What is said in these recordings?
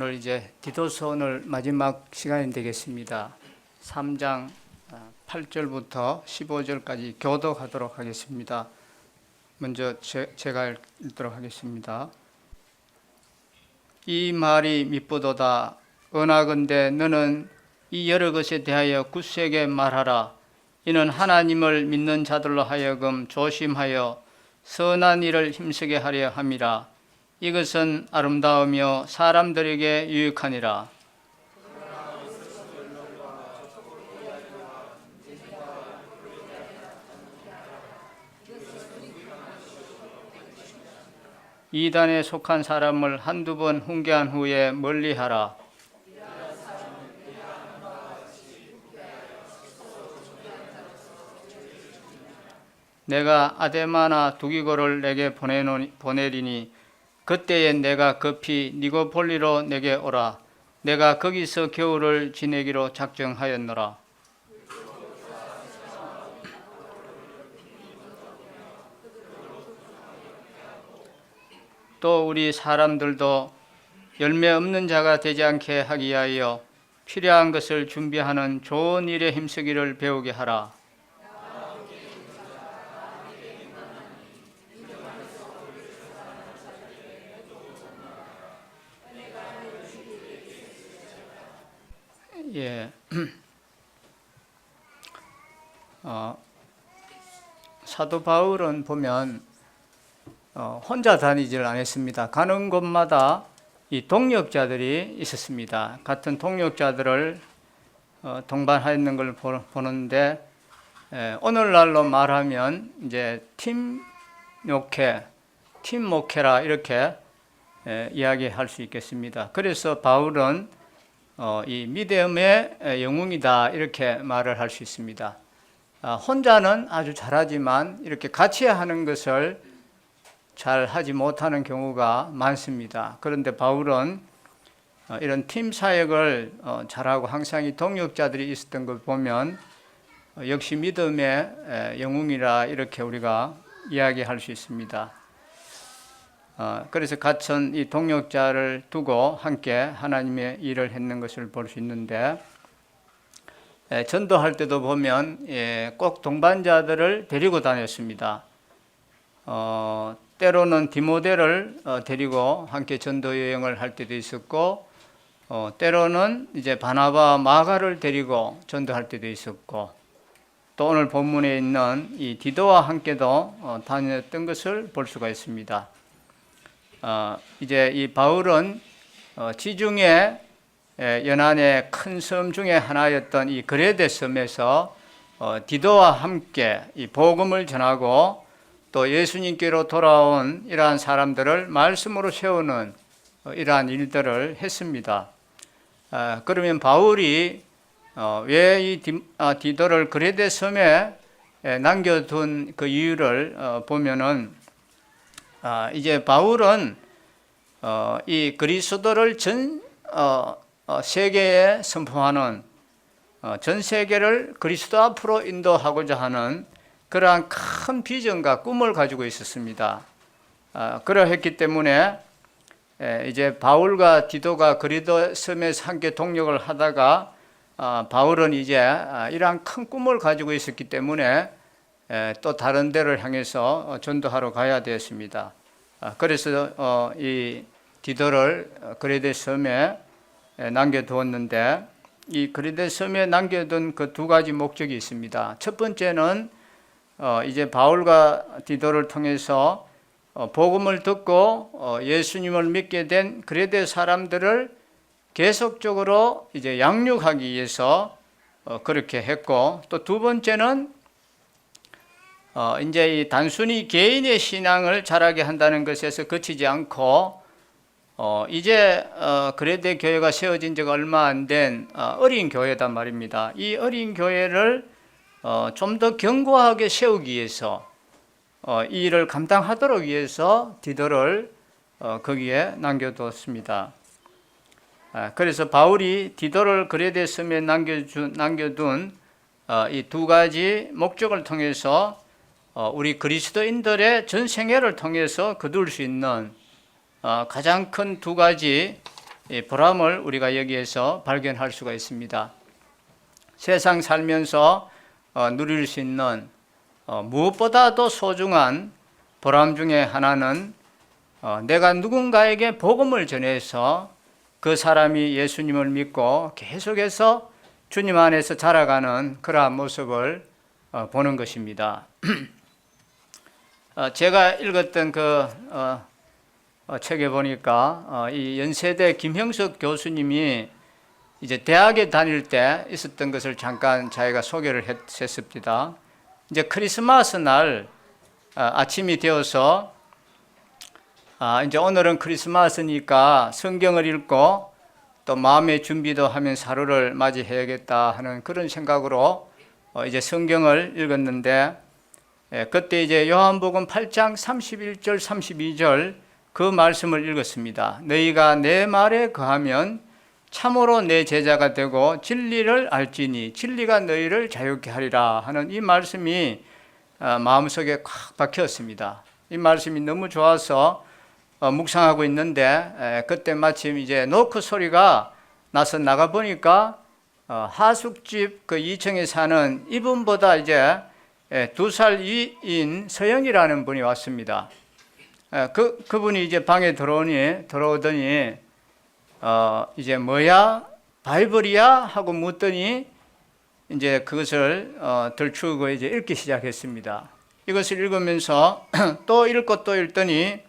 오늘 이제 디도서 오늘 마지막 시간이 되겠습니다. 3장 8절부터 15절까지 교독하도록 하겠습니다. 먼저 제가 읽도록 하겠습니다. 이 말이 미쁘도다. 은하건대 너는 이 여러 것에 대하여 굳세게 말하라. 이는 하나님을 믿는 자들로 하여금 조심하여 선한 일을 힘쓰게 하려 함이라. 이것은 아름다우며 사람들에게 유익하니라. 이단에 속한 사람을 한두 번 훈계한 후에 멀리하라. 내가 아데마나 두기고를 내게 보내리니 그때에 내가 급히 니고폴리로 내게 오라. 내가 거기서 겨울을 지내기로 작정하였노라. 또 우리 사람들도 열매 없는 자가 되지 않게 하기 위하여 필요한 것을 준비하는 좋은 일에 힘쓰기를 배우게 하라. 예, 사도 바울은 보면 혼자 다니질 않았습니다. 가는 곳마다 이 동역자들이 있었습니다. 같은 동역자들을 동반하였는 걸 보는데 오늘날로 말하면 이제 팀 목회라 이렇게 이야기할 수 있겠습니다. 그래서 바울은 이 믿음의 영웅이다 이렇게 말을 할 수 있습니다. 혼자는 아주 잘하지만 이렇게 같이 하는 것을 잘 하지 못하는 경우가 많습니다. 그런데 바울은 이런 팀 사역을 잘하고 항상 이 동역자들이 있었던 걸 보면 역시 믿음의 영웅이라 이렇게 우리가 이야기할 수 있습니다. 그래서 같은 이 동역자를 두고 함께 하나님의 일을 했는 것을 볼 수 있는데 전도할 때도 보면 꼭 동반자들을 데리고 다녔습니다. 때로는 디모데를 데리고 함께 전도 여행을 할 때도 있었고 때로는 이제 바나바와 마가를 데리고 전도할 때도 있었고 또 오늘 본문에 있는 이 디도와 함께도 다녔던 것을 볼 수가 있습니다. 이제 이 바울은 지중해 연안의 큰 섬 중에 하나였던 이 그레데 섬에서 디도와 함께 이 복음을 전하고 또 예수님께로 돌아온 이러한 사람들을 말씀으로 세우는 이러한 일들을 했습니다. 그러면 바울이 왜 이 디도를 그레데 섬에 남겨둔 그 이유를 보면은 이제 바울은 이 그리스도를 전 세계에 선포하는 전 세계를 그리스도 앞으로 인도하고자 하는 그러한 큰 비전과 꿈을 가지고 있었습니다. 그러했기 때문에 이제 바울과 디도가 그리스도 섬에서 함께 동역을 하다가 바울은 이제 이러한 큰 꿈을 가지고 있었기 때문에 또 다른 데를 향해서 전도하러 가야 되었습니다. 그래서 이 디도를 그레데 섬에 남겨두었는데 이 그레데 섬에 남겨둔 그 두 가지 목적이 있습니다. 첫 번째는 이제 바울과 디도를 통해서 복음을 듣고 예수님을 믿게 된 그레데 사람들을 계속적으로 이제 양육하기 위해서 그렇게 했고 또 두 번째는 이제 이 단순히 개인의 신앙을 자라게 한다는 것에서 그치지 않고 이제 그레데 교회가 세워진 지가 얼마 안 된 어린 교회단 말입니다. 이 어린 교회를 좀 더 견고하게 세우기 위해서 이 일을 감당하도록 위해서 디도를 거기에 남겨두었습니다. 그래서 바울이 디도를 그레데 섬에 남겨둔 이 두 가지 목적을 통해서 우리 그리스도인들의 전 생애를 통해서 거둘 수 있는 가장 큰 두 가지 보람을 우리가 여기에서 발견할 수가 있습니다. 세상 살면서 누릴 수 있는 무엇보다도 소중한 보람 중에 하나는 내가 누군가에게 복음을 전해서 그 사람이 예수님을 믿고 계속해서 주님 안에서 자라가는 그러한 모습을 보는 것입니다. 제가 읽었던 그 책에 보니까 이 연세대 김형석 교수님이 이제 대학에 다닐 때 있었던 것을 잠깐 자기가 소개를 했습니다. 이제 크리스마스 날 아침이 되어서 이제 오늘은 크리스마스니까 성경을 읽고 또 마음의 준비도 하면서 하루를 맞이해야겠다 하는 그런 생각으로 이제 성경을 읽었는데, 그때 이제 요한복음 8장 31절 32절 그 말씀을 읽었습니다. 너희가 내 말에 거하면 참으로 내 제자가 되고 진리를 알지니 진리가 너희를 자유케 하리라 하는 이 말씀이 마음속에 꽉 박혔습니다. 이 말씀이 너무 좋아서 묵상하고 있는데, 그때 마침 이제 노크 소리가 나서 나가 보니까 하숙집 그 2층에 사는 이분보다 이제 2살 위인 서영이라는 분이 왔습니다. 그분이 이제 방에 들어오더니 이제 뭐야? 바이블이야? 하고 묻더니 이제 그것을 들추고 이제 읽기 시작했습니다. 이것을 읽으면서 또 읽고 또 읽더니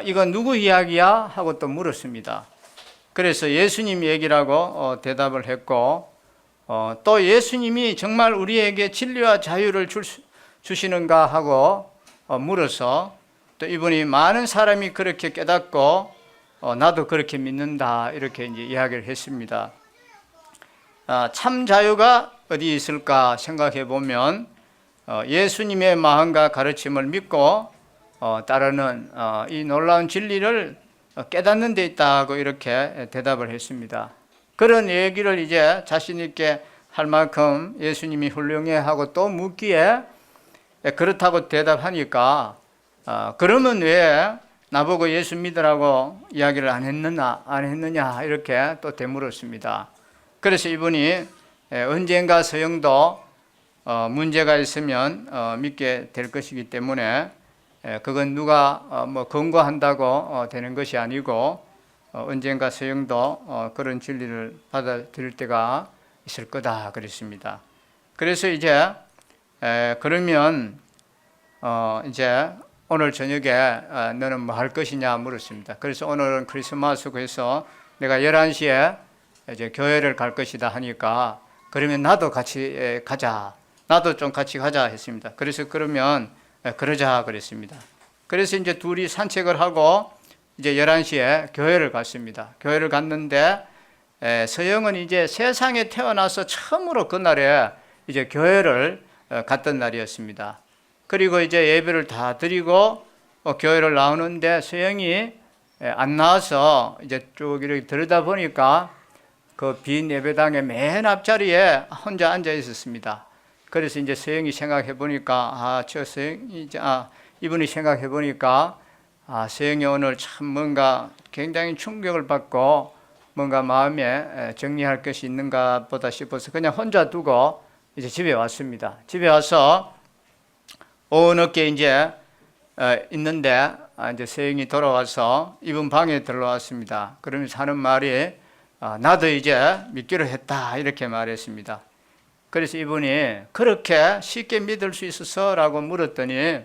이건 누구 이야기야? 하고 또 물었습니다. 그래서 예수님 얘기라고 대답을 했고, 또 예수님이 정말 우리에게 진리와 자유를 주시는가 하고 물어서 또 이분이 많은 사람이 그렇게 깨닫고 나도 그렇게 믿는다 이렇게 이제 이야기를 했습니다. 참 자유가 어디 있을까 생각해 보면 예수님의 마음과 가르침을 믿고 따르는 이 놀라운 진리를 깨닫는 데 있다고 이렇게 대답을 했습니다. 그런 얘기를 이제 자신 있게 할 만큼 예수님이 훌륭해 하고 또 묻기에 그렇다고 대답하니까 그러면 왜 나보고 예수 믿으라고 이야기를 안 했느냐 이렇게 또 되물었습니다. 그래서 이분이 언젠가 서영도 문제가 있으면 믿게 될 것이기 때문에 그건 누가 뭐 권고한다고 되는 것이 아니고 언젠가 서영도 그런 진리를 받아들일 때가 있을 거다 그랬습니다. 그래서 이제 그러면 이제 오늘 저녁에 너는 뭐 할 것이냐 물었습니다. 그래서 오늘은 크리스마스고 해서 내가 11시에 이제 교회를 갈 것이다 하니까 그러면 나도 같이 가자. 나도 좀 같이 가자 했습니다. 그래서 그러면 그러자 그랬습니다. 그래서 이제 둘이 산책을 하고 이제 11시에 교회를 갔습니다. 교회를 갔는데 서영은 이제 세상에 태어나서 처음으로 그날에 이제 교회를 갔던 날이었습니다. 그리고 이제 예배를 다 드리고 교회를 나오는데 서영이 안 나와서 이제 쭉 이렇게 들여다 보니까 그 빈 예배당의 맨 앞자리에 혼자 앉아 있었습니다. 그래서 이제 서영이 생각해 보니까 이분이 생각해 보니까 서영이 오늘 참 뭔가 굉장히 충격을 받고 뭔가 마음에 정리할 것이 있는가 보다 싶어서 그냥 혼자 두고 이제 집에 왔습니다. 집에 와서 오후 늦게 이제 있는데 이제 서영이 돌아와서 이분 방에 들어왔습니다. 그러면서 하는 말이 나도 이제 믿기로 했다 이렇게 말했습니다. 그래서 이분이 그렇게 쉽게 믿을 수 있어서 라고 물었더니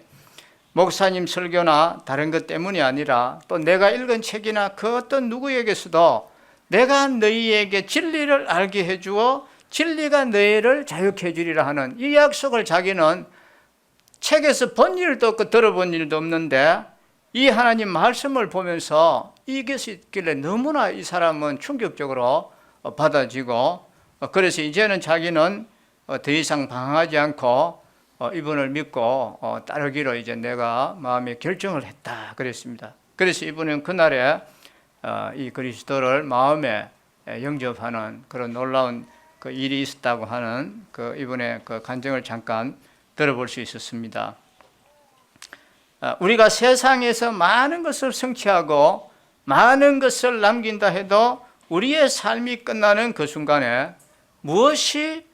목사님 설교나 다른 것 때문이 아니라 또 내가 읽은 책이나 그 어떤 누구에게서도 내가 너희에게 진리를 알게 해주어 진리가 너희를 자유케 해주리라 하는 이 약속을 자기는 책에서 본 일도 없고 들어본 일도 없는데 이 하나님 말씀을 보면서 이것이 있길래 너무나 이 사람은 충격적으로 받아지고 그래서 이제는 자기는 더 이상 방황하지 않고 이분을 믿고 따르기로 이제 내가 마음에 결정을 했다 그랬습니다. 그래서 이분은 그날에 이 그리스도를 마음에 영접하는 그런 놀라운 그 일이 있었다고 하는 그 이분의 그 간증을 잠깐 들어볼 수 있었습니다. 우리가 세상에서 많은 것을 성취하고 많은 것을 남긴다 해도 우리의 삶이 끝나는 그 순간에 무엇이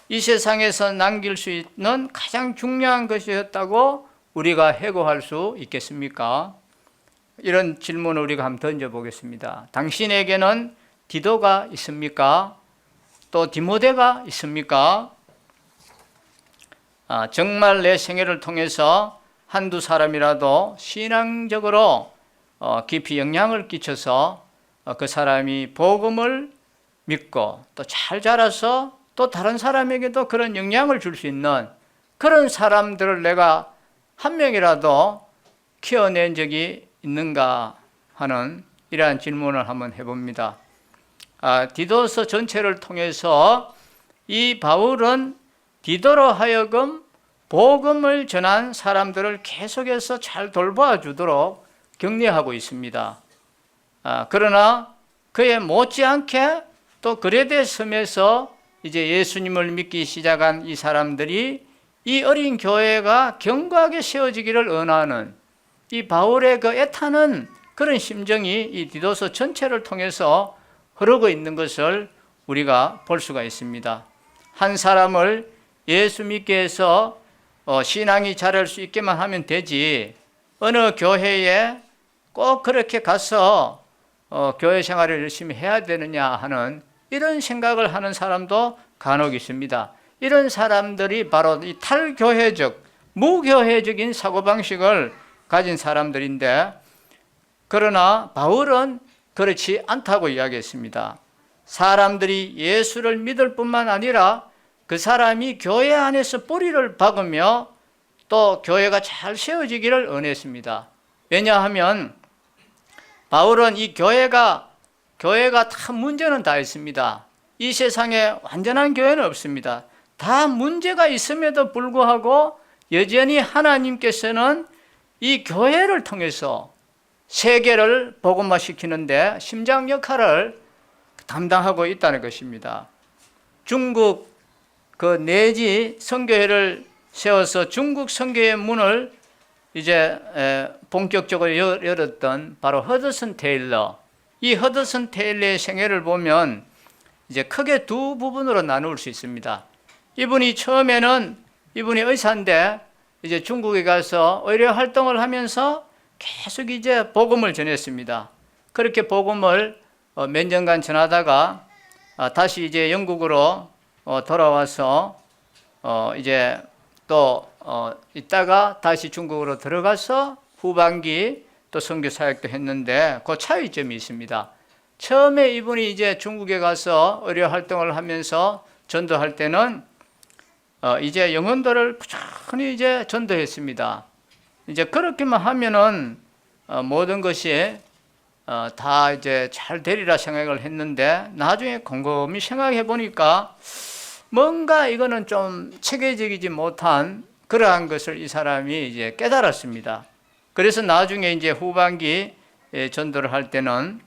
이 세상에서 남길 수 있는 가장 중요한 것이었다고 우리가 해고할 수 있겠습니까? 이런 질문을 우리가 한번 던져보겠습니다. 당신에게는 디도가 있습니까? 또 디모데가 있습니까? 정말 내 생애를 통해서 한두 사람이라도 신앙적으로 깊이 영향을 끼쳐서 그 사람이 복음을 믿고 또 잘 자라서 또 다른 사람에게도 그런 영향을 줄 수 있는 그런 사람들을 내가 한 명이라도 키워낸 적이 있는가 하는 이러한 질문을 한번 해봅니다. 디도서 전체를 통해서 이 바울은 디도로 하여금 복음을 전한 사람들을 계속해서 잘 돌봐 주도록 격려하고 있습니다. 그러나 그에 못지않게 또 그레데 섬에서 이제 예수님을 믿기 시작한 이 사람들이 이 어린 교회가 견고하게 세워지기를 원하는 이 바울의 그 애타는 그런 심정이 이 디도서 전체를 통해서 흐르고 있는 것을 우리가 볼 수가 있습니다. 한 사람을 예수 믿게 해서 신앙이 자랄 수 있게만 하면 되지 어느 교회에 꼭 그렇게 가서 교회 생활을 열심히 해야 되느냐 하는 이런 생각을 하는 사람도 간혹 있습니다. 이런 사람들이 바로 이 탈교회적, 무교회적인 사고방식을 가진 사람들인데, 그러나 바울은 그렇지 않다고 이야기했습니다. 사람들이 예수를 믿을 뿐만 아니라 그 사람이 교회 안에서 뿌리를 박으며 또 교회가 잘 세워지기를 원했습니다. 왜냐하면 바울은 이 교회가 다 문제는 다 있습니다. 이 세상에 완전한 교회는 없습니다. 다 문제가 있음에도 불구하고 여전히 하나님께서는 이 교회를 통해서 세계를 복음화시키는데 심장 역할을 담당하고 있다는 것입니다. 중국 그 내지 선교회를 세워서 중국 선교의 문을 이제 본격적으로 열었던 바로 허드슨 테일러. 이 허드슨 테일러의 생애를 보면 이제 크게 두 부분으로 나눌 수 있습니다. 이분이 처음에는 이분이 의사인데 이제 중국에 가서 의료 활동을 하면서 계속 이제 복음을 전했습니다. 그렇게 복음을 몇 년간 전하다가 다시 이제 영국으로 돌아와서 이제 또 있다가 다시 중국으로 들어가서 후반기 또 선교 사역도 했는데 그 차이점이 있습니다. 처음에 이분이 이제 중국에 가서 의료 활동을 하면서 전도할 때는 이제 영혼들을 꾸준히 이제 전도했습니다. 이제 그렇게만 하면은 모든 것이 다 이제 잘 되리라 생각을 했는데 나중에 곰곰이 생각해 보니까 뭔가 이거는 좀 체계적이지 못한 그러한 것을 이 사람이 이제 깨달았습니다. 그래서 나중에 이제 후반기 전도를 할 때는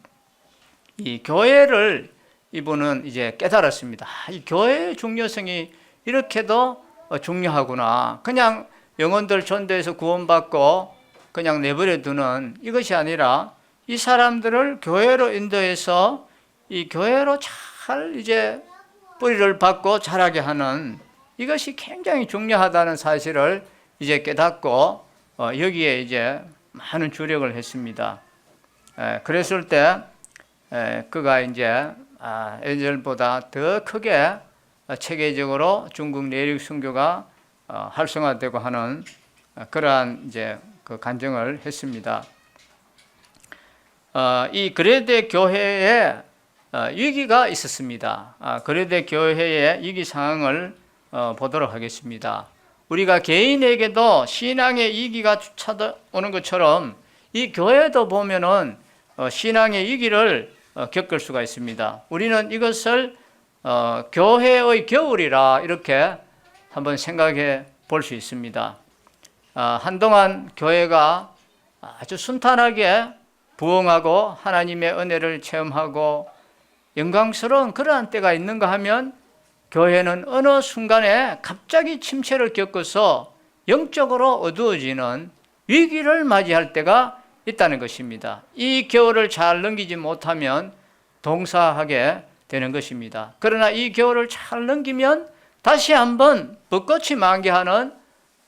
이 교회를 이분은 이제 깨달았습니다. 이 교회의 중요성이 이렇게도 중요하구나. 그냥 영혼들 전도해서 구원받고 그냥 내버려 두는 이것이 아니라 이 사람들을 교회로 인도해서 이 교회로 잘 이제 뿌리를 받고 자라게 하는 이것이 굉장히 중요하다는 사실을 이제 깨닫고 여기에 이제 많은 주력을 했습니다. 그랬을 때 그가 이제 예전보다 더 크게 체계적으로 중국 내륙 선교가 활성화되고 하는 그러한 이제 그 간증을 했습니다. 이 그레데 교회에 위기가 있었습니다. 그레데 교회의 위기 상황을 보도록 하겠습니다. 우리가 개인에게도 신앙의 위기가 찾아오는 것처럼 이 교회도 보면은 신앙의 위기를 겪을 수가 있습니다. 우리는 이것을 교회의 겨울이라 이렇게 한번 생각해 볼 수 있습니다. 한동안 교회가 아주 순탄하게 부흥하고 하나님의 은혜를 체험하고 영광스러운 그러한 때가 있는가 하면 교회는 어느 순간에 갑자기 침체를 겪어서 영적으로 어두워지는 위기를 맞이할 때가 있다는 것입니다. 이 겨울을 잘 넘기지 못하면 동사하게 되는 것입니다. 그러나 이 겨울을 잘 넘기면 다시 한번 벚꽃이 만개하는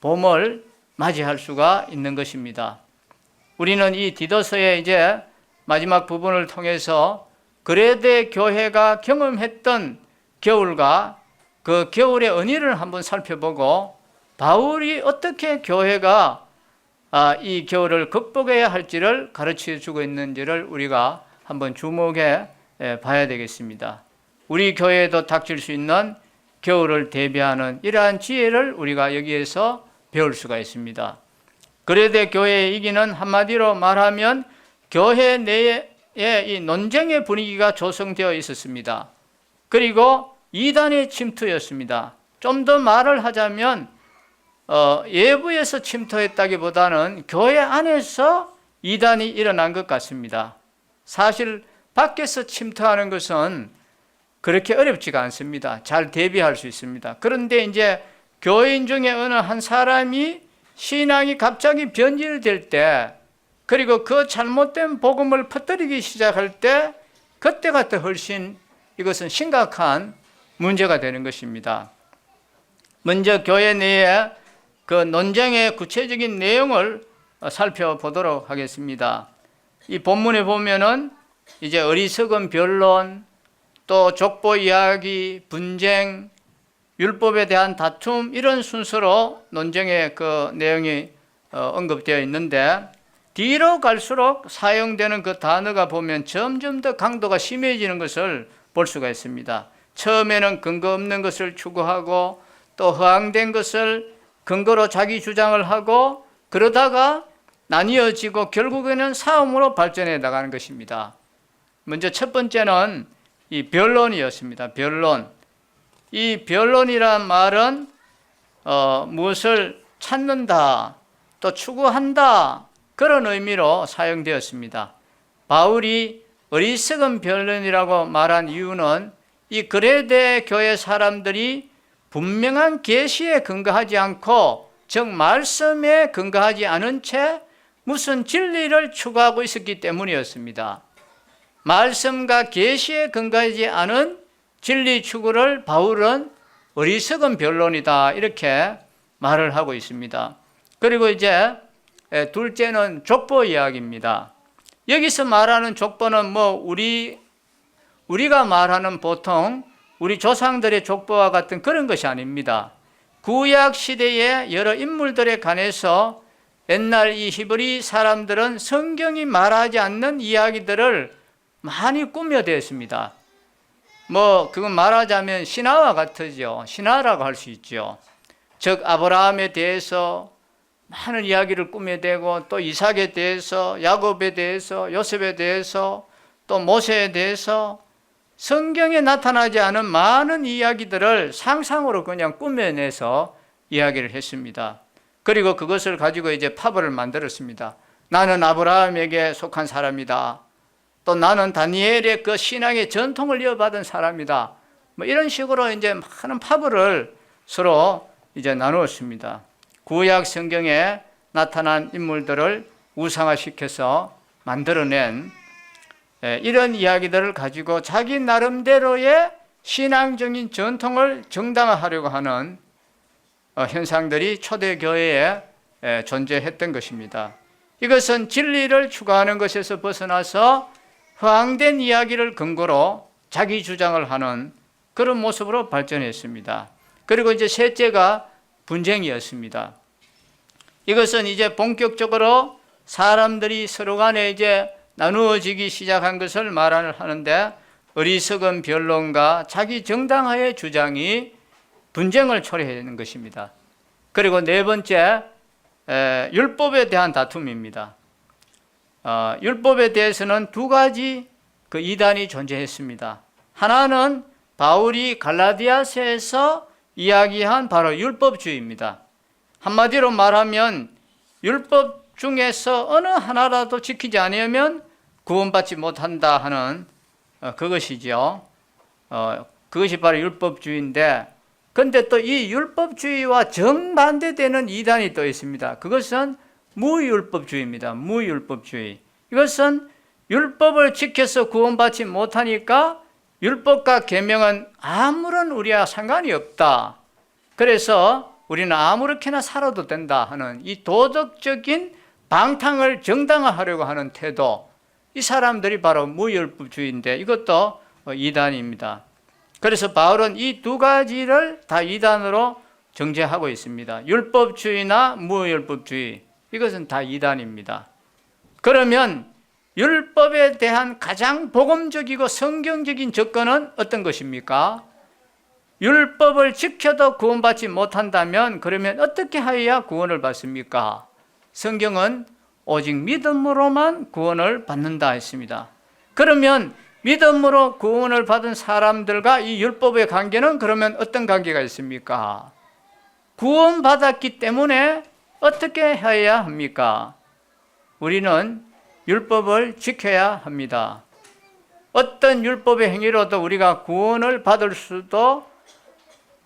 봄을 맞이할 수가 있는 것입니다. 우리는 이 디도서의 이제 마지막 부분을 통해서 그레데 교회가 경험했던 겨울과 그 겨울의 은혜를 한번 살펴보고 바울이 어떻게 교회가 이 겨울을 극복해야 할지를 가르쳐 주고 있는지를 우리가 한번 주목해 봐야 되겠습니다. 우리 교회에도 닥칠 수 있는 겨울을 대비하는 이러한 지혜를 우리가 여기에서 배울 수가 있습니다. 그레데 교회의 이기는 한마디로 말하면 교회 내에 이 논쟁의 분위기가 조성되어 있었습니다. 그리고 이단의 침투였습니다. 좀 더 말을 하자면 외부에서 침투했다기보다는 교회 안에서 이단이 일어난 것 같습니다. 사실 밖에서 침투하는 것은 그렇게 어렵지가 않습니다. 잘 대비할 수 있습니다. 그런데 이제 교인 중에 어느 한 사람이 신앙이 갑자기 변질될 때, 그리고 그 잘못된 복음을 퍼뜨리기 시작할 때, 그때가 더 훨씬 이것은 심각한 문제가 되는 것입니다. 먼저 교회 내에 그 논쟁의 구체적인 내용을 살펴보도록 하겠습니다. 이 본문에 보면은 이제 어리석은 변론, 또 족보 이야기, 분쟁, 율법에 대한 다툼, 이런 순서로 논쟁의 그 내용이 언급되어 있는데, 뒤로 갈수록 사용되는 그 단어가 보면 점점 더 강도가 심해지는 것을 볼 수가 있습니다. 처음에는 근거 없는 것을 추구하고 또 허황된 것을 근거로 자기 주장을 하고, 그러다가 나뉘어지고 결국에는 싸움으로 발전해 나가는 것입니다. 먼저 첫 번째는 이 변론이었습니다. 변론. 이 변론이란 말은 무엇을 찾는다, 또 추구한다, 그런 의미로 사용되었습니다. 바울이 어리석은 변론이라고 말한 이유는 이 그레데 교회 사람들이 분명한 계시에 근거하지 않고, 즉 말씀에 근거하지 않은 채 무슨 진리를 추구하고 있었기 때문이었습니다. 말씀과 계시에 근거하지 않은 진리 추구를 바울은 어리석은 변론이다, 이렇게 말을 하고 있습니다. 그리고 이제 둘째는 족보 이야기입니다. 여기서 말하는 족보는 우리가 말하는 보통 우리 조상들의 족보와 같은 그런 것이 아닙니다. 구약 시대의 여러 인물들에 관해서 옛날 이 히브리 사람들은 성경이 말하지 않는 이야기들을 많이 꾸며대었습니다. 그건 말하자면 신화와 같으죠. 신화라고 할 수 있죠. 즉 아브라함에 대해서 많은 이야기를 꾸며대고, 또 이삭에 대해서, 야곱에 대해서, 요셉에 대해서, 또 모세에 대해서 성경에 나타나지 않은 많은 이야기들을 상상으로 그냥 꾸며내서 이야기를 했습니다. 그리고 그것을 가지고 이제 파벌을 만들었습니다. 나는 아브라함에게 속한 사람이다. 또 나는 다니엘의 그 신앙의 전통을 이어받은 사람이다. 이런 식으로 이제 많은 파벌을 서로 이제 나누었습니다. 구약 성경에 나타난 인물들을 우상화시켜서 만들어낸 이런 이야기들을 가지고 자기 나름대로의 신앙적인 전통을 정당화하려고 하는 현상들이 초대교회에 존재했던 것입니다. 이것은 진리를 추구하는 것에서 벗어나서 허황된 이야기를 근거로 자기 주장을 하는 그런 모습으로 발전했습니다. 그리고 이제 셋째가 분쟁이었습니다. 이것은 이제 본격적으로 사람들이 서로 간에 이제 나누어지기 시작한 것을 말하는데, 어리석은 변론과 자기 정당화의 주장이 분쟁을 초래하는 것입니다. 그리고 네 번째, 율법에 대한 다툼입니다. 율법에 대해서는 두 가지 그 이단이 존재했습니다. 하나는 바울이 갈라디아서에서 이야기한 바로 율법주의입니다. 한마디로 말하면 율법 중에서 어느 하나라도 지키지 않으면 구원받지 못한다 하는 그것이죠. 그것이 바로 율법주의인데, 그런데 또 이 율법주의와 정반대되는 이단이 또 있습니다. 그것은 무율법주의입니다. 무율법주의. 이것은 율법을 지켜서 구원받지 못하니까 율법과 계명은 아무런 우리와 상관이 없다. 그래서 우리는 아무렇게나 살아도 된다 하는 이 도덕적인 방탕을 정당화하려고 하는 태도, 이 사람들이 바로 무율법주의인데 이것도 이단입니다. 그래서 바울은 이 두 가지를 다 이단으로 정죄하고 있습니다. 율법주의나 무율법주의, 이것은 다 이단입니다. 그러면 율법에 대한 가장 복음적이고 성경적인 접근은 어떤 것입니까? 율법을 지켜도 구원받지 못한다면 그러면 어떻게 하여야 구원을 받습니까? 성경은 오직 믿음으로만 구원을 받는다 했습니다. 그러면 믿음으로 구원을 받은 사람들과 이 율법의 관계는 그러면 어떤 관계가 있습니까? 구원받았기 때문에 어떻게 해야 합니까? 우리는 율법을 지켜야 합니다. 어떤 율법의 행위로도 우리가 구원을 받을 수도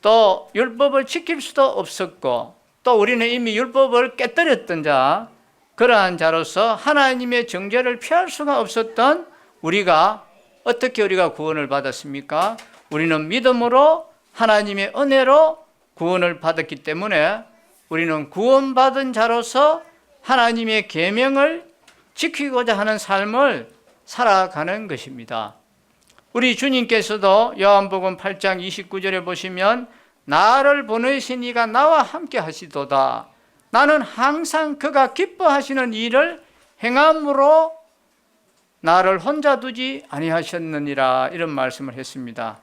또 율법을 지킬 수도 없었고 또 우리는 이미 율법을 깨뜨렸던 자, 그러한 자로서 하나님의 정죄를 피할 수가 없었던 우리가 어떻게 우리가 구원을 받았습니까? 우리는 믿음으로 하나님의 은혜로 구원을 받았기 때문에 우리는 구원받은 자로서 하나님의 계명을 지키고자 하는 삶을 살아가는 것입니다. 우리 주님께서도 요한복음 8장 29절에 보시면 나를 보내신 이가 나와 함께 하시도다. 나는 항상 그가 기뻐하시는 일을 행함으로 나를 혼자 두지 아니하셨느니라, 이런 말씀을 했습니다.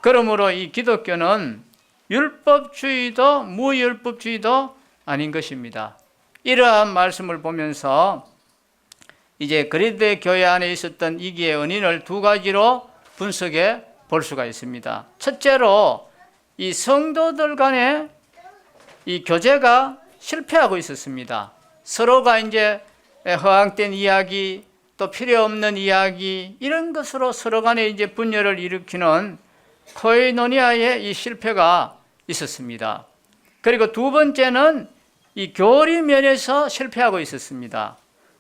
그러므로 이 기독교는 율법주의도 무율법주의도 아닌 것입니다. 이러한 말씀을 보면서 이제 그리스도의 교회 안에 있었던 이기의 은인을 두 가지로 분석해 볼 수가 있습니다. 첫째로 이 성도들 간의 이 교제가 실패하고 있었습니다. 서로가 이제 허황된 이야기, 또 필요 없는 이야기, 이런 것으로 서로 간에 이제 분열을 일으키는 코이노니아의 이 실패가 있었습니다. 그리고 두 번째는 이 교리 면에서 실패하고 있었습니다.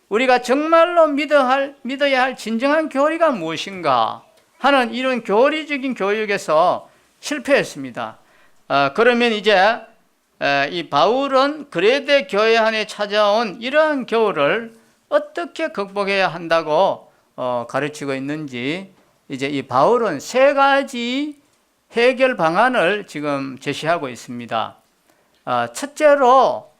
우리가 정말로 믿어야 할 진정한 교리가 무엇인가 하는 이런 교리적인 교육에서 실패했습니다. 그러면 이제 이 바울은 그레데 교회 안에 찾아온 이러한 겨울을 어떻게 극복해야 한다고 가르치고 있는지, 이제 이 바울은 세 가지 해결 방안을 지금 제시하고 있습니다. 첫째로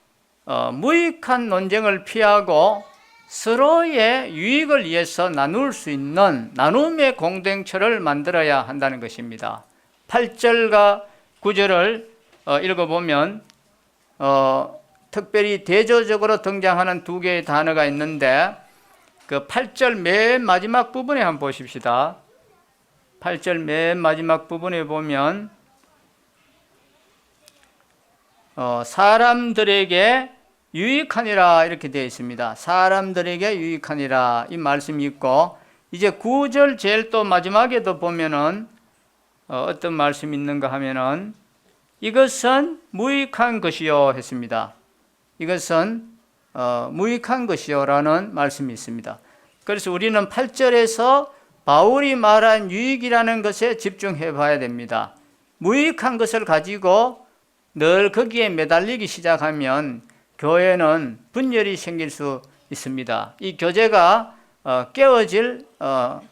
무익한 논쟁을 피하고 서로의 유익을 위해서 나눌 수 있는 나눔의 공동체를 만들어야 한다는 것입니다. 8절과 9절을 읽어보면 특별히 대조적으로 등장하는 두 개의 단어가 있는데 그 8절 맨 마지막 부분에 한번 보십시다. 8절 맨 마지막 부분에 보면 사람들에게 유익하니라 이렇게 되어 있습니다. 사람들에게 유익하니라 이 말씀이 있고, 이제 9절 제일 또 마지막에도 보면은 어떤 말씀이 있는가 하면은 이것은 무익한 것이요 했습니다. 이것은 무익한 것이요 라는 말씀이 있습니다. 그래서 우리는 8절에서 바울이 말한 유익이라는 것에 집중해 봐야 됩니다. 무익한 것을 가지고 늘 거기에 매달리기 시작하면 교회는 분열이 생길 수 있습니다. 이 교제가 깨어질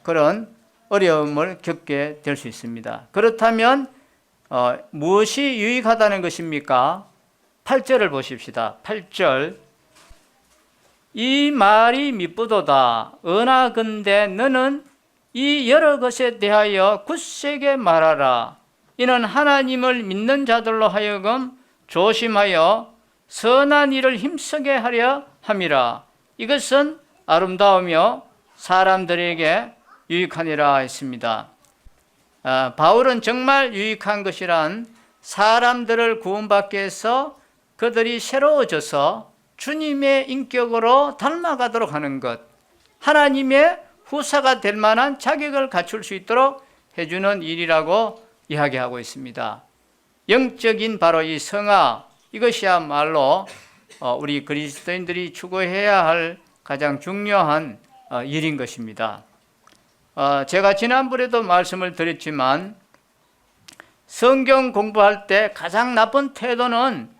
그런 어려움을 겪게 될 수 있습니다. 그렇다면 무엇이 유익하다는 것입니까? 8절을 보십시다. 8절 이 말이 미쁘도다. 은하건대 너는 이 여러 것에 대하여 굳세게 말하라. 이는 하나님을 믿는 자들로 하여금 조심하여 선한 일을 힘쓰게 하려 함이라. 이것은 아름다우며 사람들에게 유익하니라 했습니다. 바울은 정말 유익한 것이란 사람들을 구원받게 해서 그들이 새로워져서 주님의 인격으로 닮아가도록 하는 것, 하나님의 후사가 될 만한 자격을 갖출 수 있도록 해주는 일이라고 이야기하고 있습니다. 영적인 바로 이 성화, 이것이야말로 우리 그리스도인들이 추구해야 할 가장 중요한 일인 것입니다. 제가 지난번에도 말씀을 드렸지만 성경 공부할 때 가장 나쁜 태도는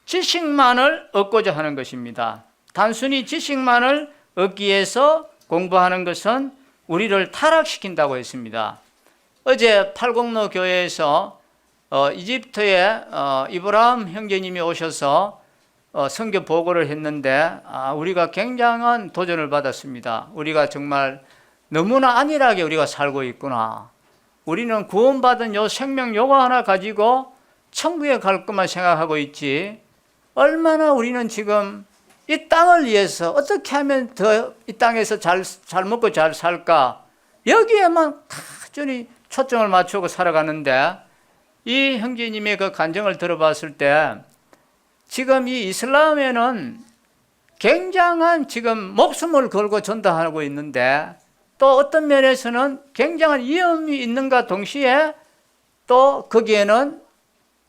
지식만을 얻고자 하는 것입니다. 단순히 지식만을 얻기 위해서 공부하는 것은 우리를 타락시킨다고 했습니다. 어제 팔공로 교회에서 이집트에 이브라임 형제님이 오셔서 선교 보고를 했는데 우리가 굉장한 도전을 받았습니다. 우리가 정말 너무나 안일하게 우리가 살고 있구나. 우리는 구원받은 요 생명 요거 하나 가지고 천국에 갈 것만 생각하고 있지, 얼마나 우리는 지금 이 땅을 위해서 어떻게 하면 더 이 땅에서 잘 먹고 잘 살까, 여기에만 가전히 초점을 맞추고 살아가는데, 이 형제님의 그 간증을 들어봤을 때 지금 이 이슬람에는 굉장한 지금 목숨을 걸고 전도하고 있는데, 또 어떤 면에서는 굉장한 위험이 있는가 동시에 또 거기에는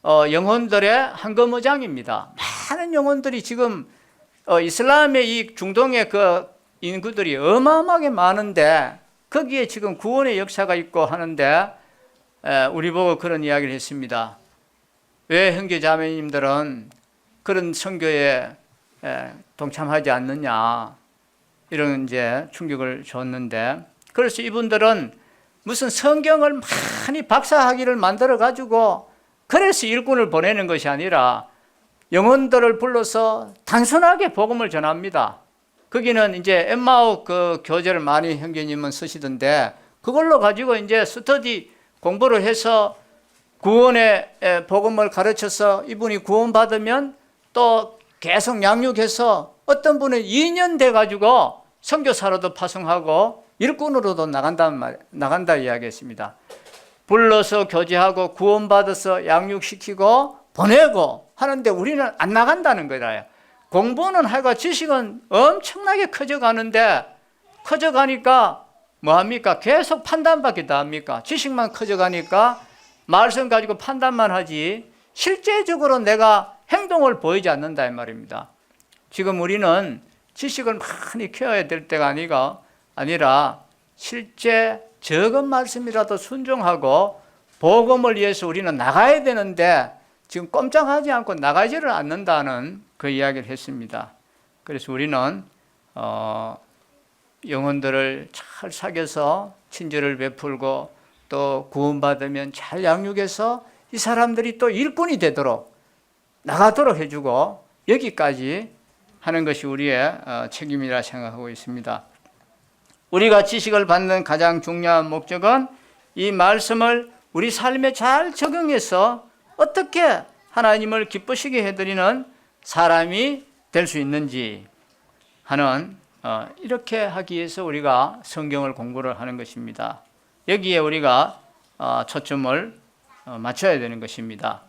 영혼들의 한거무장입니다. 많은 영혼들이 지금 이슬람의 이 중동의 그 인구들이 어마어마하게 많은데 거기에 지금 구원의 역사가 있고 하는데, 우리 보고 그런 이야기를 했습니다. 왜 형제 자매님들은 그런 선교에 동참하지 않느냐, 이런 이제 충격을 줬는데, 그래서 이분들은 무슨 성경을 많이 박사학위를 만들어 가지고 그래서 일꾼을 보내는 것이 아니라 영혼들을 불러서 단순하게 복음을 전합니다. 거기는 이제 엠마오 그 교재를 많이 형제님은 쓰시던데, 그걸로 가지고 이제 스터디 공부를 해서 구원의 복음을 가르쳐서 이분이 구원받으면 또 계속 양육해서 어떤 분은 2년 돼 가지고 선교사로도 파송하고 일꾼으로도 나간다 이야기했습니다. 불러서 교제하고 구원받아서 양육시키고 보내고 하는데 우리는 안 나간다는 거예요. 공부는 하고 지식은 엄청나게 커져가는데, 커져가니까 뭐합니까? 계속 판단밖에 더 합니까? 지식만 커져가니까 말씀 가지고 판단만 하지 실제적으로 내가 행동을 보이지 않는다 이 말입니다. 지금 우리는 지식을 많이 키워야 될 때가 아니라 실제 적은 말씀이라도 순종하고 복음을 위해서 우리는 나가야 되는데 지금 꼼짝하지 않고 나가지를 않는다는 그 이야기를 했습니다. 그래서 우리는 영혼들을 잘 사귀어서 친절을 베풀고 또 구원받으면 잘 양육해서 이 사람들이 또 일꾼이 되도록 나가도록 해주고 여기까지 하는 것이 우리의 책임이라 생각하고 있습니다. 우리가 지식을 받는 가장 중요한 목적은 이 말씀을 우리 삶에 잘 적용해서 어떻게 하나님을 기쁘시게 해드리는 사람이 될 수 있는지 하는, 이렇게 하기 위해서 우리가 성경을 공부를 하는 것입니다. 여기에 우리가 초점을 맞춰야 되는 것입니다.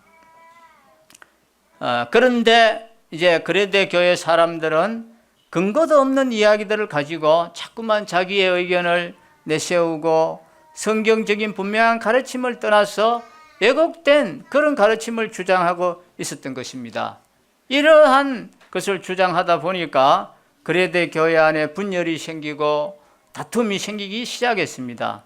그런데 이제 그레데 교회 사람들은 근거도 없는 이야기들을 가지고 자꾸만 자기의 의견을 내세우고 성경적인 분명한 가르침을 떠나서 왜곡된 그런 가르침을 주장하고 있었던 것입니다. 이러한 것을 주장하다 보니까 그레데 교회 안에 분열이 생기고 다툼이 생기기 시작했습니다.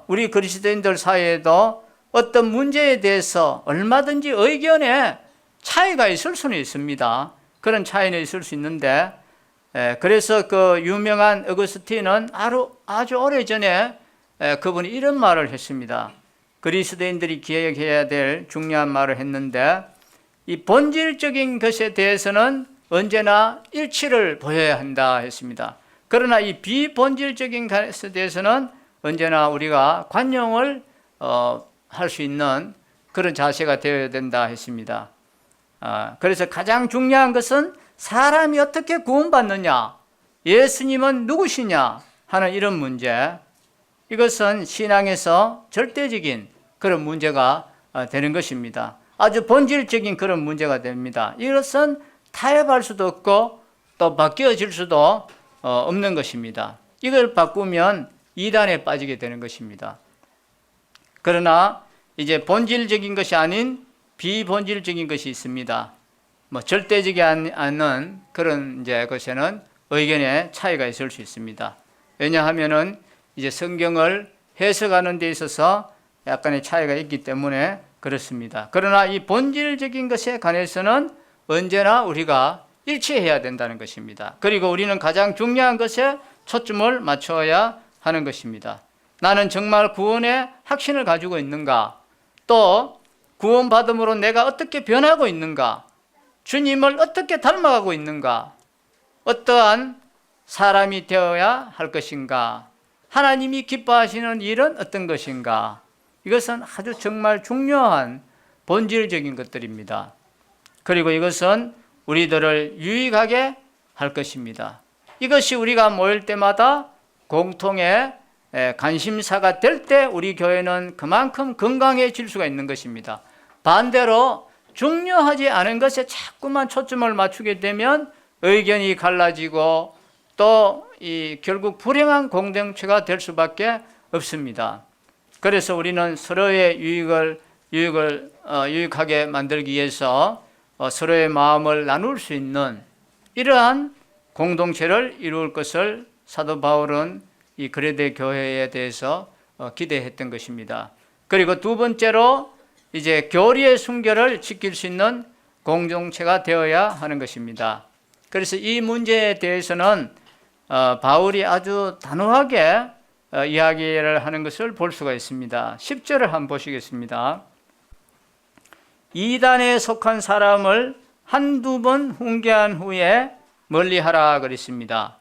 우리 그리스도인들 사이에도 어떤 문제에 대해서 얼마든지 의견에 차이가 있을 수는 있습니다. 그런 차이는 있을 수 있는데, 그래서 그 유명한 어거스틴은 아주 오래전에 그분이 이런 말을 했습니다. 그리스도인들이 기억해야 될 중요한 말을 했는데, 이 본질적인 것에 대해서는 언제나 일치를 보여야 한다 했습니다. 그러나 이 비본질적인 것에 대해서는 언제나 우리가 관용을 할 수 있는 그런 자세가 되어야 된다 했습니다. 그래서 가장 중요한 것은 사람이 어떻게 구원받느냐, 예수님은 누구시냐 하는 이런 문제, 이것은 신앙에서 절대적인 그런 문제가 되는 것입니다. 아주 본질적인 그런 문제가 됩니다. 이것은 타협할 수도 없고 또 바뀌어질 수도 없는 것입니다. 이걸 바꾸면 이단에 빠지게 되는 것입니다. 그러나 이제 본질적인 것이 아닌 비본질적인 것이 있습니다. 뭐 절대적이 않는 그런 이제 것에는 의견의 차이가 있을 수 있습니다. 왜냐하면은 이제 성경을 해석하는 데 있어서 약간의 차이가 있기 때문에 그렇습니다. 그러나 이 본질적인 것에 관해서는 언제나 우리가 일치해야 된다는 것입니다. 그리고 우리는 가장 중요한 것에 초점을 맞춰야 하는 것입니다. 나는 정말 구원의 확신을 가지고 있는가? 또 구원받음으로 내가 어떻게 변하고 있는가? 주님을 어떻게 닮아가고 있는가? 어떠한 사람이 되어야 할 것인가? 하나님이 기뻐하시는 일은 어떤 것인가? 이것은 아주 정말 중요한 본질적인 것들입니다. 그리고 이것은 우리들을 유익하게 할 것입니다. 이것이 우리가 모일 때마다 공통의 관심사가 될 때 우리 교회는 그만큼 건강해질 수가 있는 것입니다. 반대로 중요하지 않은 것에 자꾸만 초점을 맞추게 되면 의견이 갈라지고 또 결국 불행한 공동체가 될 수밖에 없습니다. 그래서 우리는 서로의 유익하게 만들기 위해서 서로의 마음을 나눌 수 있는 이러한 공동체를 이룰 것을 사도 바울은 이 그레데 교회에 대해서 기대했던 것입니다. 그리고 두 번째로 이제 교리의 순결을 지킬 수 있는 공동체가 되어야 하는 것입니다. 그래서 이 문제에 대해서는 바울이 아주 단호하게 이야기를 하는 것을 볼 수가 있습니다. 10절을 한번 보시겠습니다. 이단에 속한 사람을 한두 번 훈계한 후에 멀리하라 그랬습니다.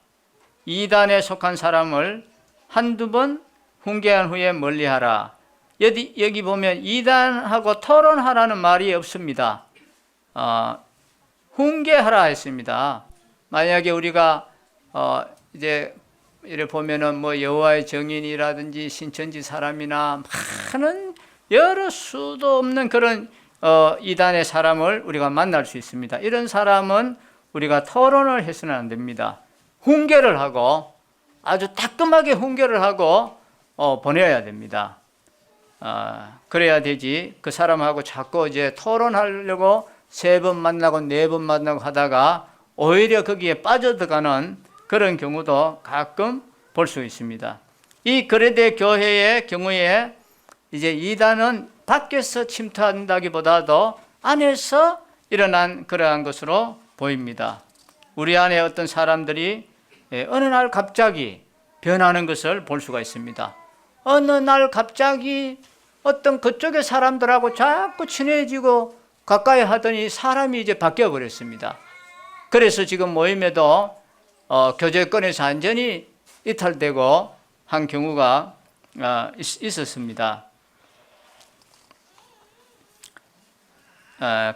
이단에 속한 사람을 한두 번 훈계한 후에 멀리하라. 여기 보면 이단하고 토론하라는 말이 없습니다. 훈계하라 했습니다. 만약에 우리가 이제 이래 보면은 뭐 여호와의 증인이라든지 신천지 사람이나 많은 여러 수도 없는 그런 이단의 사람을 우리가 만날 수 있습니다. 이런 사람은 우리가 토론을 해서는 안 됩니다. 훈계를 하고 아주 따끔하게 훈계를 하고 보내야 됩니다. 그래야 되지. 그 사람하고 자꾸 이제 토론하려고 3번 만나고 4번 만나고 하다가 오히려 거기에 빠져들어가는 그런 경우도 가끔 볼 수 있습니다. 이 그레데 교회의 경우에 이제 이단은 밖에서 침투한다기보다도 안에서 일어난 그러한 것으로 보입니다. 우리 안에 어떤 사람들이 어느 날 갑자기 변하는 것을 볼 수가 있습니다. 어느 날 갑자기 어떤 그쪽의 사람들하고 자꾸 친해지고 가까이 하더니 사람이 이제 바뀌어 버렸습니다. 그래서 지금 모임에도 교제권에서 완전히 이탈되고 한 경우가 있었습니다.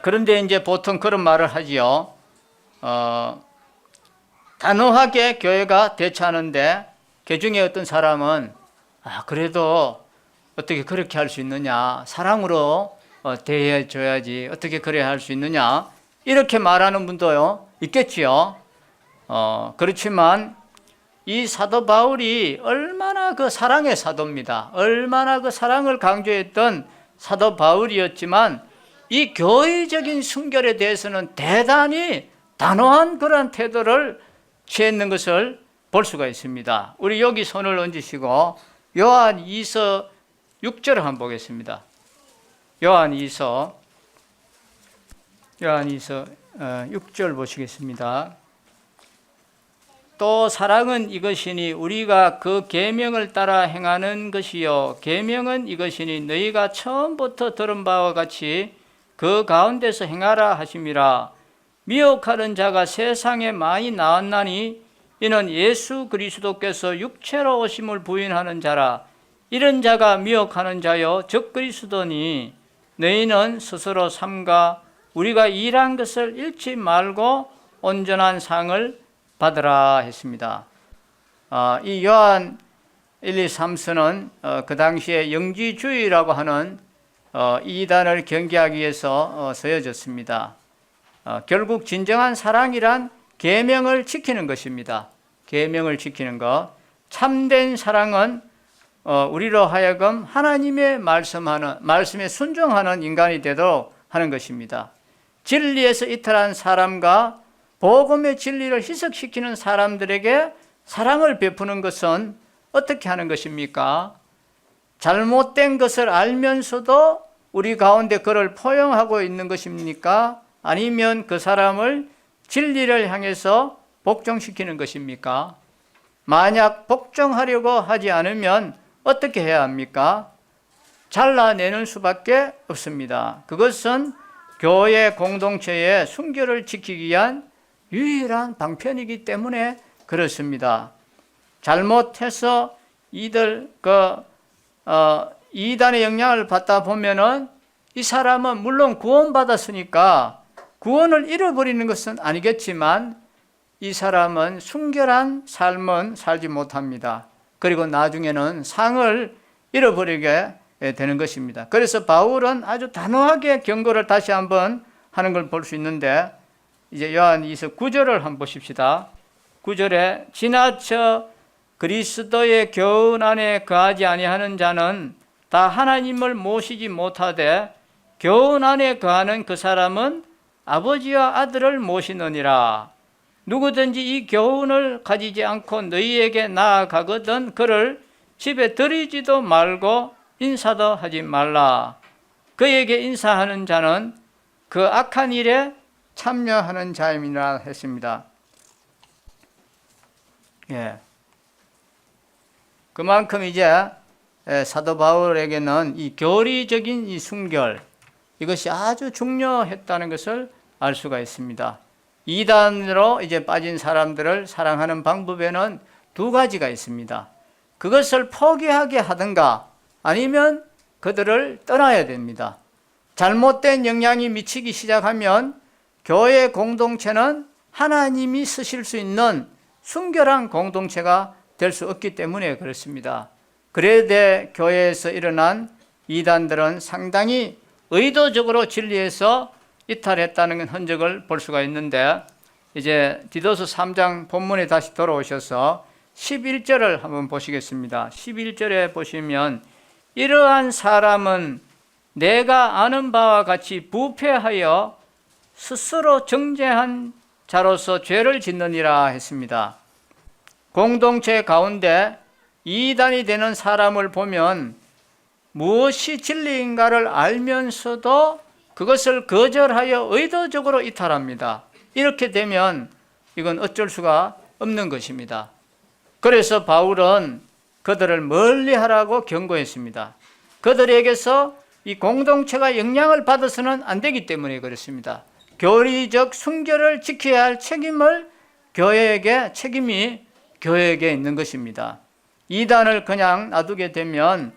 그런데 이제 보통 그런 말을 하지요. 단호하게 교회가 대처하는데 그 중에 어떤 사람은 그래도 어떻게 그렇게 할 수 있느냐, 사랑으로 대해줘야지 어떻게 그래야 할 수 있느냐, 이렇게 말하는 분도 있겠지요. 그렇지만 이 사도 바울이 얼마나 그 사랑의 사도입니다. 얼마나 그 사랑을 강조했던 사도 바울이었지만 이 교회적인 순결에 대해서는 대단히 단호한 그런 태도를 취했는 것을 볼 수가 있습니다. 우리 여기 손을 얹으시고 요한 2서 6절을 한번 보겠습니다. 요한 2서 6절 보시겠습니다. 또 사랑은 이것이니 우리가 그 계명을 따라 행하는 것이요 계명은 이것이니 너희가 처음부터 들은 바와 같이 그 가운데서 행하라 하심이라. 미혹하는 자가 세상에 많이 나왔나니 이는 예수 그리스도께서 육체로 오심을 부인하는 자라. 이런 자가 미혹하는 자요 즉 그리스도니 너희는 스스로 삼가 우리가 일한 것을 잃지 말고 온전한 상을 받으라 했습니다. 이 요한 1, 2, 3서는 그 당시에 영지주의라고 하는 이단을 경계하기 위해서 쓰여졌습니다. 결국 진정한 사랑이란 계명을 지키는 것입니다. 계명을 지키는 것. 참된 사랑은 우리로 하여금 하나님의 말씀에 순종하는 인간이 되도록 하는 것입니다. 진리에서 이탈한 사람과 복음의 진리를 희석시키는 사람들에게 사랑을 베푸는 것은 어떻게 하는 것입니까? 잘못된 것을 알면서도 우리 가운데 그를 포용하고 있는 것입니까? 아니면 그 사람을 진리를 향해서 복종시키는 것입니까? 만약 복종하려고 하지 않으면 어떻게 해야 합니까? 잘라내는 수밖에 없습니다. 그것은 교회 공동체의 순결을 지키기 위한 유일한 방편이기 때문에 그렇습니다. 잘못해서 이단의 영향을 받다 보면은 이 사람은 물론 구원받았으니까 구원을 잃어버리는 것은 아니겠지만 이 사람은 순결한 삶은 살지 못합니다. 그리고 나중에는 상을 잃어버리게 되는 것입니다. 그래서 바울은 아주 단호하게 경고를 다시 한번 하는 걸 볼 수 있는데, 이제 요한일서 9절을 한번 보십시다. 9절에 지나쳐 그리스도의 교훈 안에 거하지 아니하는 자는 다 하나님을 모시지 못하되 교훈 안에 거하는 그 사람은 아버지와 아들을 모시느니라. 누구든지 이 교훈을 가지지 않고 너희에게 나아가거든 그를 집에 들이지도 말고 인사도 하지 말라. 그에게 인사하는 자는 그 악한 일에 참여하는 자임이라 했습니다. 예. 그만큼 이제 사도 바울에게는 이 교리적인 이 순결, 이것이 아주 중요했다는 것을 알 수가 있습니다. 이단으로 이제 빠진 사람들을 사랑하는 방법에는 두 가지가 있습니다. 그것을 포기하게 하든가 아니면 그들을 떠나야 됩니다. 잘못된 영향이 미치기 시작하면 교회 공동체는 하나님이 쓰실 수 있는 순결한 공동체가 될 수 없기 때문에 그렇습니다. 그레데 교회에서 일어난 이단들은 상당히 의도적으로 진리에서 이탈했다는 흔적을 볼 수가 있는데, 이제 디도서 3장 본문에 다시 돌아오셔서 11절을 한번 보시겠습니다. 11절에 보시면 이러한 사람은 내가 아는 바와 같이 부패하여 스스로 정죄한 자로서 죄를 짓느니라 했습니다. 공동체 가운데 이단이 되는 사람을 보면 무엇이 진리인가를 알면서도 그것을 거절하여 의도적으로 이탈합니다. 이렇게 되면 이건 어쩔 수가 없는 것입니다. 그래서 바울은 그들을 멀리하라고 경고했습니다. 그들에게서 이 공동체가 영향을 받아서는 안 되기 때문에 그렇습니다. 교리적 순결을 지켜야 할 책임이 교회에게 있는 것입니다. 이단을 그냥 놔두게 되면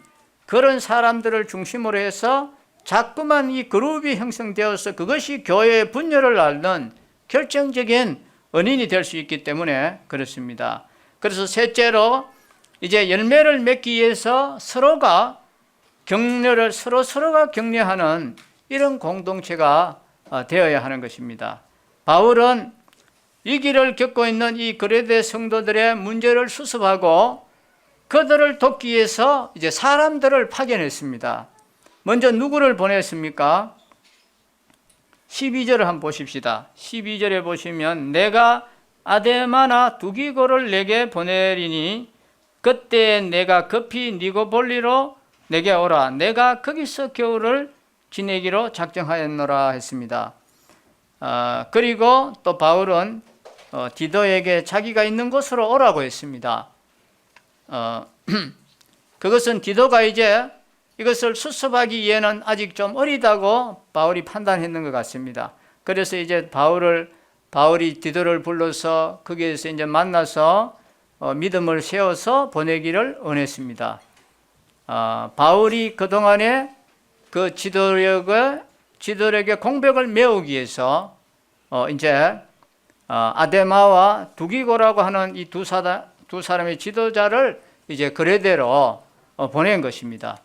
그런 사람들을 중심으로 해서 자꾸만 이 그룹이 형성되어서 그것이 교회의 분열을 앓는 결정적인 원인이 될 수 있기 때문에 그렇습니다. 그래서 셋째로 이제 열매를 맺기 위해서 서로가 격려하는 이런 공동체가 되어야 하는 것입니다. 바울은 이 길을 겪고 있는 이 그레데 성도들의 문제를 수습하고 그들을 돕기 위해서 이제 사람들을 파견했습니다. 먼저 누구를 보냈습니까? 12절을 한번 보십시다. 12절에 보시면 내가 아데마나 두기고를 내게 보내리니 그때 내가 급히 니고볼리로 내게 오라. 내가 거기서 겨울을 지내기로 작정하였노라 했습니다. 그리고 또 바울은 디도에게 자기가 있는 곳으로 오라고 했습니다. 그것은 디도가 이제 이것을 수습하기 위해는 아직 좀 어리다고 바울이 판단했는 것 같습니다. 그래서 이제 바울이 디도를 불러서 거기에서 이제 만나서 믿음을 세워서 보내기를 원했습니다. 바울이 그동안에 그 지도력의 공백을 메우기 위해서 이제 아데마와 두기고라고 하는 이 두 사람의 지도자를 이제 그레데로 보낸 것입니다.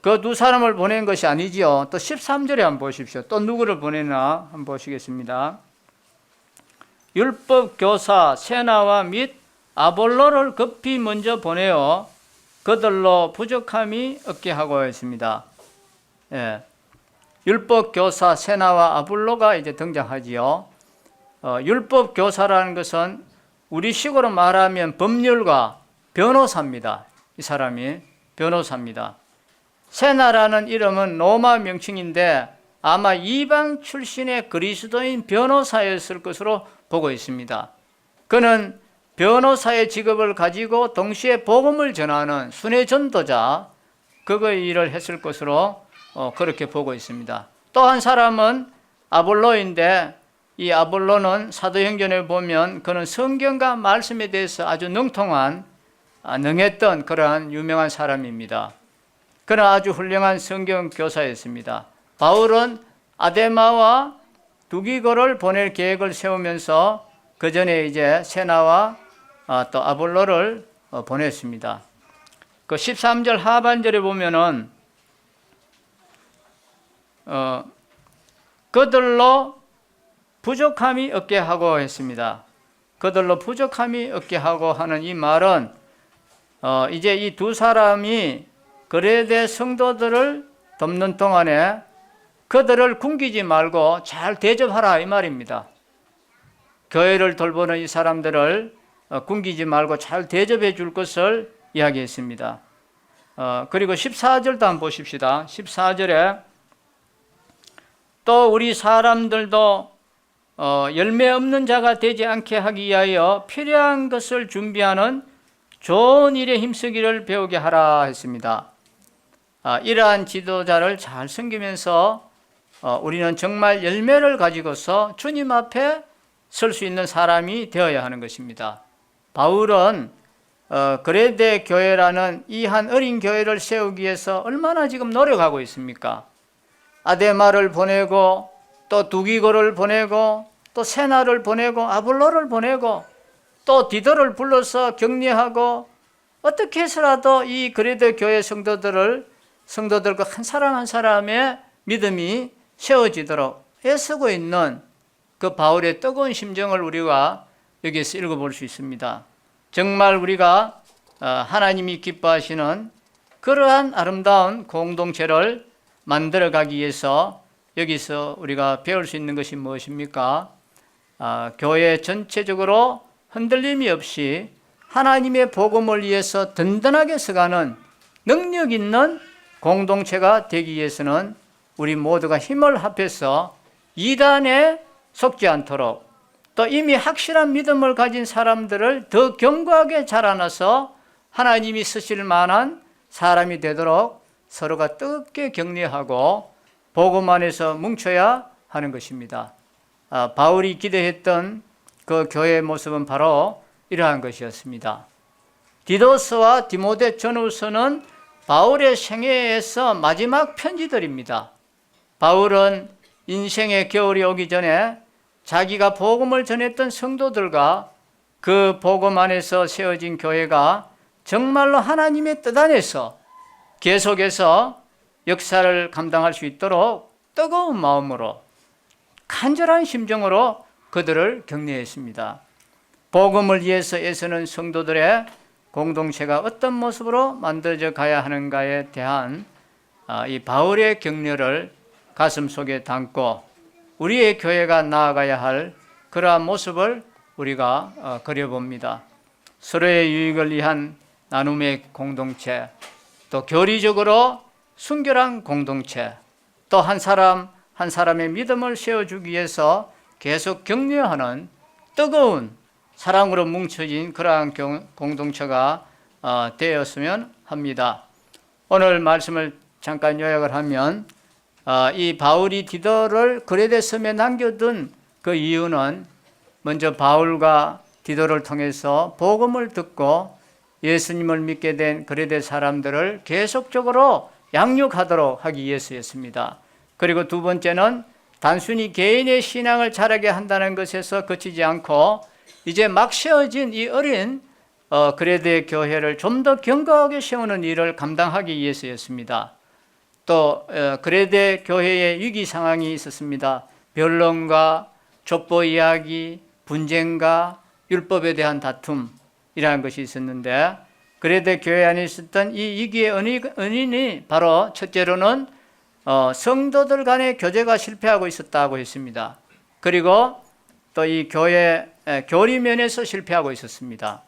그 두 사람을 보낸 것이 아니지요. 또 13절에 한번 보십시오. 또 누구를 보내나 한번 보시겠습니다. 율법 교사 세나와 및 아볼로를 급히 먼저 보내어 그들로 부족함이 없게 하고 있습니다. 예. 율법 교사 세나와 아볼로가 이제 등장하지요. 율법 교사라는 것은 우리 식으로 말하면 법률가, 변호사입니다. 이 사람이 변호사입니다. 세나라는 이름은 로마 명칭인데 아마 이방 출신의 그리스도인 변호사였을 것으로 보고 있습니다. 그는 변호사의 직업을 가지고 동시에 복음을 전하는 순회 전도자, 그거의 일을 했을 것으로 그렇게 보고 있습니다. 또 한 사람은 아볼로인데 이 아볼로는 사도행전에 보면 그는 성경과 말씀에 대해서 아주 능했던 그러한 유명한 사람입니다. 그는 아주 훌륭한 성경 교사였습니다. 바울은 아데마와 두기고를 보낼 계획을 세우면서 그 전에 이제 세나와 또 아볼로를 보냈습니다. 그 13절 하반절에 보면은 그들로 부족함이 없게 하고 했습니다. 그들로 부족함이 없게 하고 하는 이 말은 이제 이 두 사람이 그레데 성도들을 돕는 동안에 그들을 굶기지 말고 잘 대접하라 이 말입니다. 교회를 돌보는 이 사람들을 굶기지 말고 잘 대접해 줄 것을 이야기했습니다. 그리고 14절도 한번 보십시다. 14절에 또 우리 사람들도 열매 없는 자가 되지 않게 하기 위하여 필요한 것을 준비하는 좋은 일에 힘쓰기를 배우게 하라 했습니다. 이러한 지도자를 잘 섬기면서 우리는 정말 열매를 가지고서 주님 앞에 설 수 있는 사람이 되어야 하는 것입니다. 바울은 그레데 교회라는 이 한 어린 교회를 세우기 위해서 얼마나 지금 노력하고 있습니까? 아데마를 보내고 또 두기고를 보내고 또 세나를 보내고 아볼로를 보내고 또 디도를 불러서 격려하고 어떻게 해서라도 이 그레데 교회 성도들과 한 사람 한 사람의 믿음이 세워지도록 애쓰고 있는 그 바울의 뜨거운 심정을 우리가 여기에서 읽어볼 수 있습니다. 정말 우리가 하나님이 기뻐하시는 그러한 아름다운 공동체를 만들어가기 위해서 여기서 우리가 배울 수 있는 것이 무엇입니까? 교회 전체적으로 흔들림이 없이 하나님의 복음을 위해서 든든하게 서가는 능력 있는 공동체가 되기 위해서는 우리 모두가 힘을 합해서 이단에 속지 않도록 또 이미 확실한 믿음을 가진 사람들을 더 견고하게 자라나서 하나님이 쓰실 만한 사람이 되도록 서로가 뜨겁게 격려하고 복음 안에서 뭉쳐야 하는 것입니다. 바울이 기대했던 그 교회의 모습은 바로 이러한 것이었습니다. 디도서와 디모데 전후서는 바울의 생애에서 마지막 편지들입니다. 바울은 인생의 겨울이 오기 전에 자기가 복음을 전했던 성도들과 그 복음 안에서 세워진 교회가 정말로 하나님의 뜻 안에서 계속해서 역사를 감당할 수 있도록 뜨거운 마음으로 간절한 심정으로 그들을 격려했습니다. 복음을 위해서 애쓰는 성도들의 공동체가 어떤 모습으로 만들어져 가야 하는가에 대한 이 바울의 격려를 가슴속에 담고 우리의 교회가 나아가야 할 그러한 모습을 우리가 그려봅니다. 서로의 유익을 위한 나눔의 공동체, 또 교리적으로 순결한 공동체, 또 한 사람 한 사람의 믿음을 세워주기 위해서 계속 격려하는 뜨거운 사랑으로 뭉쳐진 그러한 공동체가 되었으면 합니다. 오늘 말씀을 잠깐 요약을 하면 이 바울이 디도를 그레데 섬에 남겨둔 그 이유는 먼저 바울과 디도를 통해서 복음을 듣고 예수님을 믿게 된 그레데 사람들을 계속적으로 양육하도록 하기 위해서였습니다. 그리고 두 번째는 단순히 개인의 신앙을 자라게 한다는 것에서 그치지 않고 이제 막 세워진 이 어린 그레데 교회를 좀 더 견고하게 세우는 일을 감당하기 위해서였습니다. 또 그레데 교회에 위기 상황이 있었습니다. 변론과 족보 이야기, 분쟁과 율법에 대한 다툼이라는 것이 있었는데 그레데 교회 안에 있었던 이 위기의 은인이 바로 첫째로는 성도들 간의 교제가 실패하고 있었다고 했습니다. 그리고 또 이 교회 교리면에서 실패하고 있었습니다.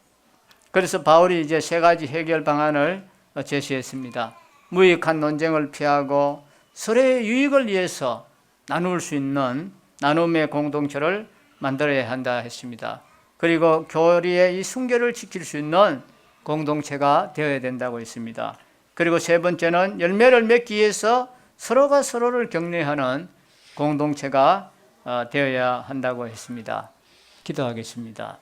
그래서 바울이 이제 세 가지 해결 방안을 제시했습니다. 무익한 논쟁을 피하고 서로의 유익을 위해서 나눌 수 있는 나눔의 공동체를 만들어야 한다 했습니다. 그리고 교리의 이 순결을 지킬 수 있는 공동체가 되어야 된다고 했습니다. 그리고 세 번째는 열매를 맺기 위해서 서로가 서로를 격려하는 공동체가 되어야 한다고 했습니다. 기도하겠습니다.